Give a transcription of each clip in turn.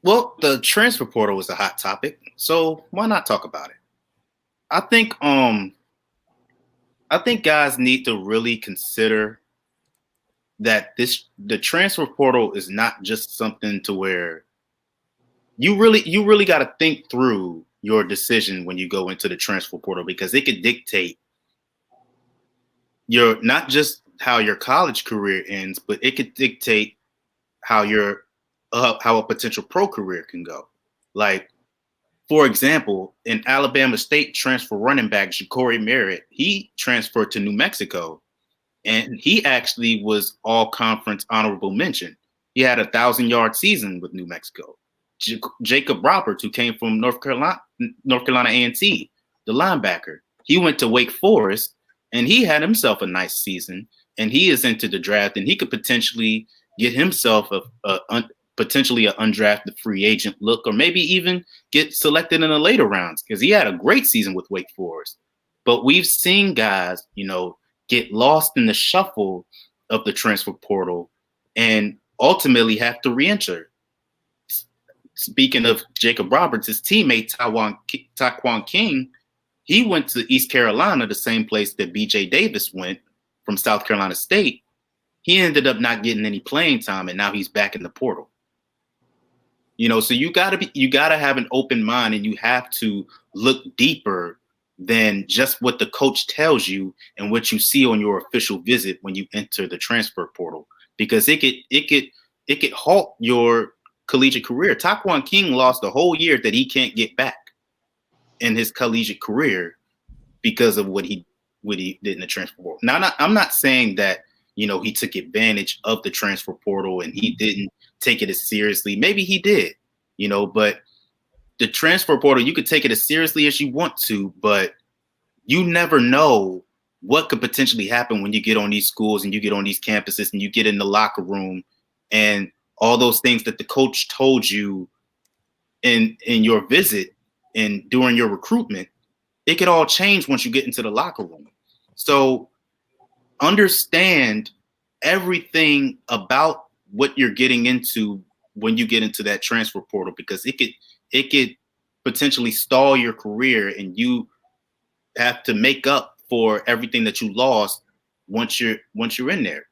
Well, the transfer portal was a hot topic, so why not talk about it? I think um I think guys need to really consider that the transfer portal is not just something to where you really got to think through your decision when you go into the transfer portal because it could dictate your not just how your college career ends, but it could dictate how your how a potential pro career can go. Like for example, in Alabama State transfer running back Ja'Cory Merritt, he transferred to New Mexico, and he actually was all conference honorable mention. He had 1,000-yard season with New Mexico. Jacob Roberts, who came from North Carolina A&T, the linebacker, he went to Wake Forest, and he had himself a nice season. And he is into the draft, and he could potentially get himself potentially an undrafted free agent look, or maybe even get selected in the later rounds because he had a great season with Wake Forest. But we've seen guys, get lost in the shuffle of the transfer portal and ultimately have to re-enter. Speaking of Jacob Roberts, his teammate Taquan King, he went to East Carolina, the same place that BJ Davis went from South Carolina State. He ended up not getting any playing time, and now he's back in the portal. So you gotta have an open mind, and you have to look deeper than just what the coach tells you and what you see on your official visit when you enter the transfer portal, because it could halt your collegiate career. Taquan King lost a whole year that he can't get back in his collegiate career because of what he did in the transfer portal. Now, I'm not saying that he took advantage of the transfer portal and he didn't take it as seriously. Maybe he did, but the transfer portal, you could take it as seriously as you want to, but you never know what could potentially happen when you get on these schools and you get on these campuses and you get in the locker room and all those things that the coach told you in your visit and during your recruitment, it could all change once you get into the locker room. So understand everything about what you're getting into when you get into that transfer portal, because it could potentially stall your career and you have to make up for everything that you lost once you're in there.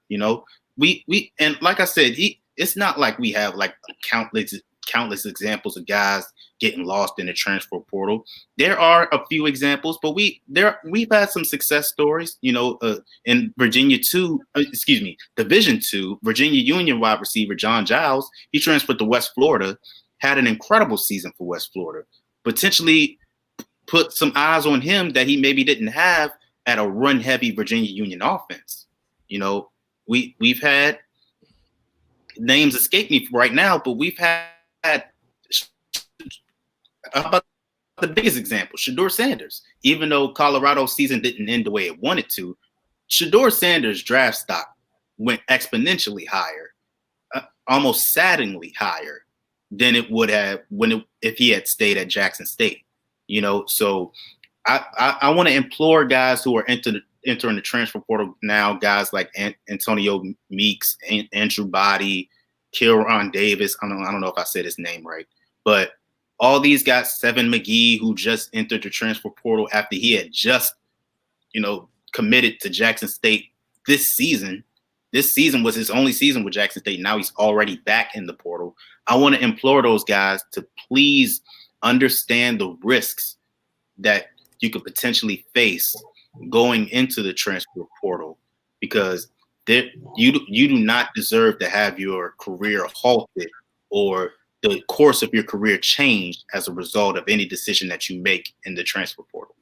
We and like I said, it's not like we have like countless examples of guys getting lost in the transfer portal. There are a few examples, but we've had some success stories. In Division Two, Virginia Union wide receiver John Giles, he transferred to West Florida, had an incredible season for West Florida. Potentially put some eyes on him that he maybe didn't have at a run heavy Virginia Union offense. We've had names escape me right now, but we've had about the biggest example, Shador Sanders. Even though Colorado's season didn't end the way it wanted to, Shador Sanders' draft stock went exponentially higher, almost saddeningly higher than it would have if he had stayed at Jackson State. So I want to implore guys who are entering the transfer portal now, guys like Antonio Meeks, Andrew Body, Kilron Davis. I don't know if I said his name right, but all these guys, Seven McGee, who just entered the transfer portal after he had just, committed to Jackson State this season. This season was his only season with Jackson State. Now he's already back in the portal. I want to implore those guys to please understand the risks that you could potentially face going into the transfer portal, because you do not deserve to have your career halted or the course of your career changed as a result of any decision that you make in the transfer portal.